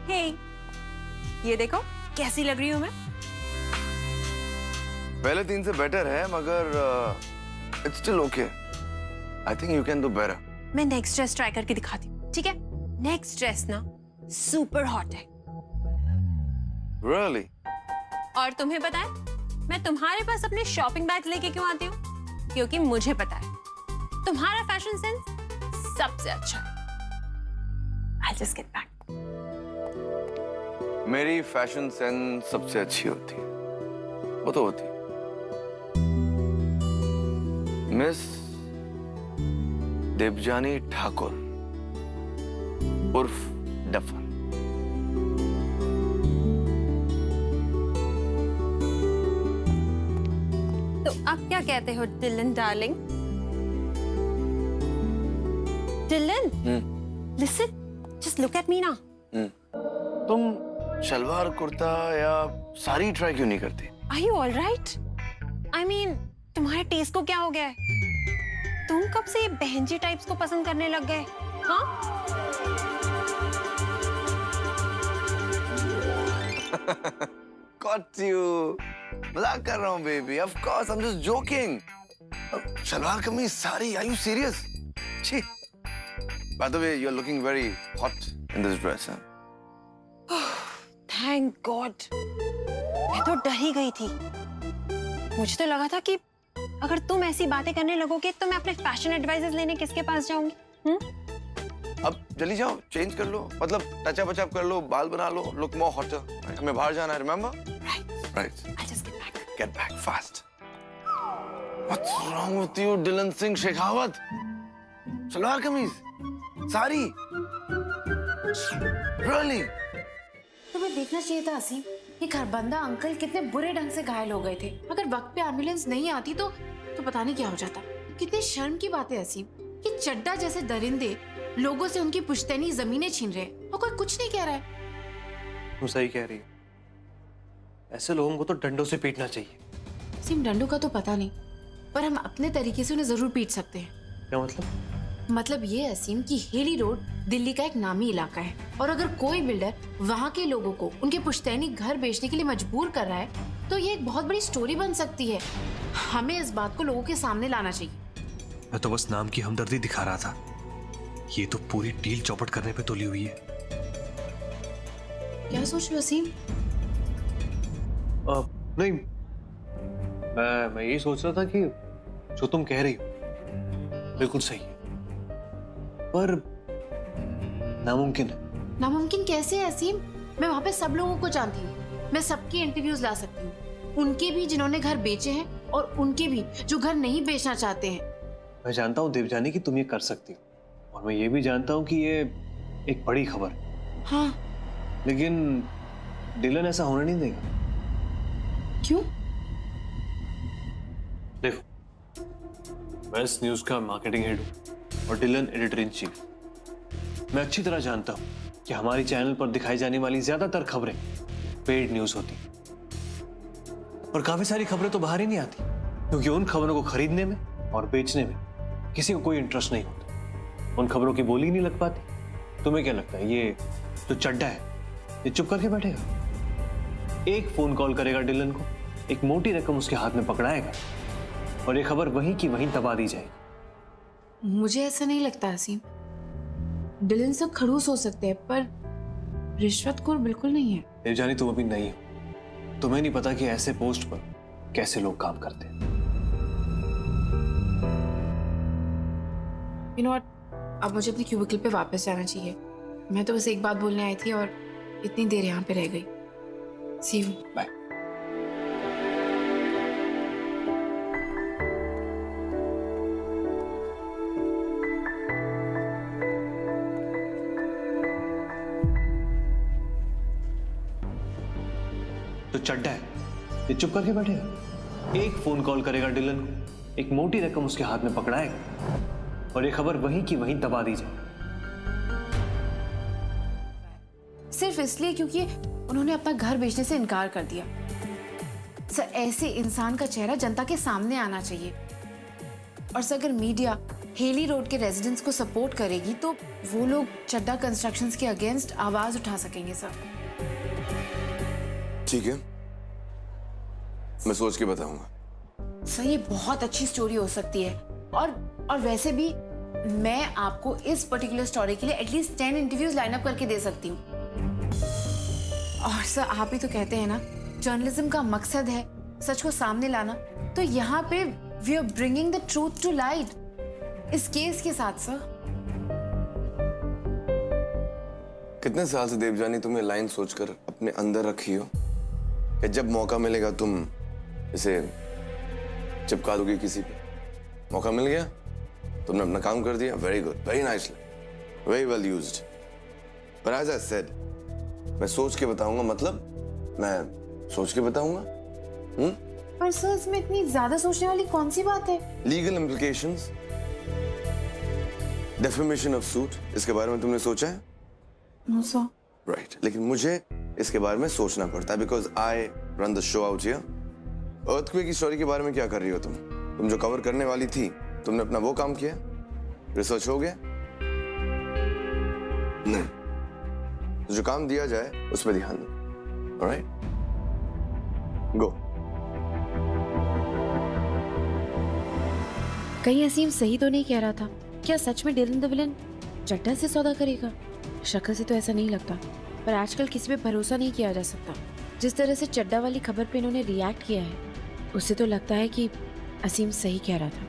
हे, ये देखो कैसी लग रही हूँ मैं। पहले 3 से बेटर है, मगर it's still okay. I think you can do better. मैं नेक्स्ट ड्रेस ट्राई करके दिखाती हूँ, ठीक है? नेक्स्ट ड्रेस ना सुपर हॉट है। रियली? और तुम्हें पता है मैं तुम्हारे पास अपने शॉपिंग बैग लेके क्यों आती हूँ? क्योंकि मुझे पता है तुम्हारा फैशन सेंस सबसे अच्छा है। I'll just get back. मेरी फैशन सेंस सबसे अच्छी होती है, वो तो होती है। मिस देवजानी ठाकुर उर्फ डफर। तो आप क्या कहते हो Dylan darling? Dylan, listen, just look at me ना। तुम शलवार कुर्ता या साड़ी ट्राई क्यों नहीं करती? Are you all right? I mean, तुम्हारे टेस्ट को क्या हो गया है? तुम कब से ये बहनजी टाइप्स को पसंद करने लग गए? हाँ? Got you. मजाक कर रहा हूँ baby. Of course, I'm just joking. Shalwar kameez sari, are you serious? छी। By the way, you're looking very hot in this dress, huh? Thank God. मैं तो डर ही गई थी। मुझे तो लगा था कि अगर तुम ऐसी बातें करने लगोगे तो मैं अपने फैशन एडवाइजर्स लेने किसके पास जाऊंगी? अब जल्दी जाओ, चेंज कर लो, मतलब टचअप वचअप कर लो, बाल बना लो, लुक मोर हॉटर। हमें बाहर जाना है, remember? Right. I'll just get back. Get back fast. What's wrong with you, Dylan Singh Shekhawat? Salwar kameez, sari, really? तुम्हें देखना चाहिए था असीम, ये खरबंदा अंकल कितने बुरे ढंग से घायल हो गए थे। अगर वक्त पे एम्बुलेंस नहीं आती तो पता नहीं क्या हो जाता। कितने शर्म की बात है असीम कि चड्डा जैसे दरिंदे लोगों से उनकी पुश्तैनी जमीनें छीन रहे हैं और कोई कुछ नहीं कह रहा है। तुम सही कह रही हो, ऐसे लोगों को तो डंडों से पीटना चाहिए। असीम, डंडों का तो पता नहीं, पर हम अपने तरीके से उन्हें जरूर पीट सकते हैं। क्या मतलब? मतलब ये असीम कि हेली रोड दिल्ली का एक नामी इलाका है और अगर कोई बिल्डर वहाँ के लोगों को उनके पुश्तैनी घर बेचने के लिए मजबूर कर रहा है तो ये एक बहुत बड़ी स्टोरी बन सकती है। हमें इस बात को लोगों के सामने लाना चाहिए। मैं तो बस नाम की हमदर्दी दिखा रहा था, ये तो पूरी डील चौपट करने पे तुली हुई है। क्या सोच रहे हो असीम? नहीं, मैं यही सोच रहा था कि जो तुम कह रही हो बिल्कुल सही है, पर नामुमकिन है। नामुमकिन कैसे है असीम? मैं वहाँ पे सब लोगों को जानती हूँ, मैं सबकी इंटरव्यूज ला सकती हूँ, उनके भी जिन्होंने घर बेचे हैं और उनके भी जो घर नहीं बेचना चाहते हैं। मैं जानता हूँ देवजानी कि तुम ये कर सकती हो, और मैं ये भी जानता हूँ कि ये एक बड़ी खबर है। हाँ, लेकिन डिलन ऐसा होने नहीं देगा। क्यों? देखो, मैं इस न्यूज का मार्केटिंग हेड हूँ और डिलन एडिटर इन चीफ। मैं अच्छी तरह जानता हूँ कि हमारी चैनल पर दिखाई जाने वाली ज्यादातर खबरें पेड न्यूज होती, और काफी सारी खबरें तो बाहर ही नहीं आती क्योंकि उन खबरों को खरीदने में और बेचने में किसी को कोई इंटरेस्ट नहीं होता। उन खबरों की बोली नहीं लग पाती। तुम्हें क्या लगता है ये जो चड्डा है ये चुप करके बैठेगा? एक फोन कॉल करेगा डिलन को, एक मोटी रकम उसके हाथ में पकड़ाएगा और ये खबर वहीं की वहीं दबा दी जाएगी। मुझे ऐसा नहीं लगता असीम। डिलन सब खड़ूस हो सकते हैं पर रिश्वतखोर बिल्कुल नहीं है। देवजानी, तुम अभी नहीं हो, तुम्हें नहीं पता कि ऐसे पोस्ट पर कैसे लोग काम करते हैं। You know what? अब मुझे अपने क्यूबिकल पे वापस जाना चाहिए। मैं तो बस एक बात बोलने आई थी और इतनी देर यहाँ पे रह गई। See you. बाय। तो चड्डा है ये चुप करके बैठेगा? एक फोन कॉल करेगा डिलन को, एक मोटी रकम उसके हाथ में पकड़ाएगा और ये खबर वहीं की वहीं दबा दी जाए। सिर्फ इसलिए क्योंकि उन्होंने अपना घर बेचने से इनकार कर दिया। सर, ऐसे इंसान का चेहरा जनता के सामने आना चाहिए। और सर, अगर मीडिया हेली रोड के रेजिडेंट्स को सपोर्ट करेगी तो वो लोग चड्डा कंस्ट्रक्शंस के अगेंस्ट आवाज उठा सकेंगे सर। ठीक है, मैं सोच के बताऊंगा। सर ये बहुत अच्छी स्टोरी हो सकती है और वैसे भी मैं आपको इस पर्टिकुलर स्टोरी के लिए एटलीस्ट 10 इंटरव्यूज लाइन अप करके दे सकती हूँ। और सर आप ही तो कहते हैं ना, जर्नलिज्म का मकसद है सच को सामने लाना, तो यहाँ पे we are bringing the truth to light इस केस के साथ। सर कितने साल से देवजानी तुम ये लाइन सोचकर अपने अंदर रखी हो कि जब मौका मिलेगा तुम इसे चिपका दोगी किसी पे? मौका मिल गया, तुमने अपना काम कर दिया, very good, very nicely, very well used. पर एज आई सेड, मैं सोच के बताऊंगा, मतलब मैं सोच के बताऊंगा। पर सर इसमें इतनी ज्यादा सोचने वाली कौन सी बात है? Legal implications, defamation of suit, इसके बारे में तुमने सोचा है? No sir. राइट, लेकिन मुझे इसके बारे में सोचना पड़ता है because I run the show out here. Earthquake की स्टोरी के बारे में क्या कर रही हो तुम जो कवर करने वाली थी, तुमने अपना वो काम किया, रिसर्च हो गया? नहीं, तो जो काम दिया जाए उस पर ध्यान दो। ऑलराइट, गो। कहीं असीम सही तो नहीं कह रहा था? क्या सच में डिलन द विलन चड्डा से सौदा करेगा? शक्ल से तो ऐसा नहीं लगता, पर आजकल किसी पे भरोसा नहीं किया जा सकता। जिस तरह से चड्डा वाली खबर पे इन्होंने रिएक्ट किया है, उससे तो लगता है कि असीम सही कह रहा था।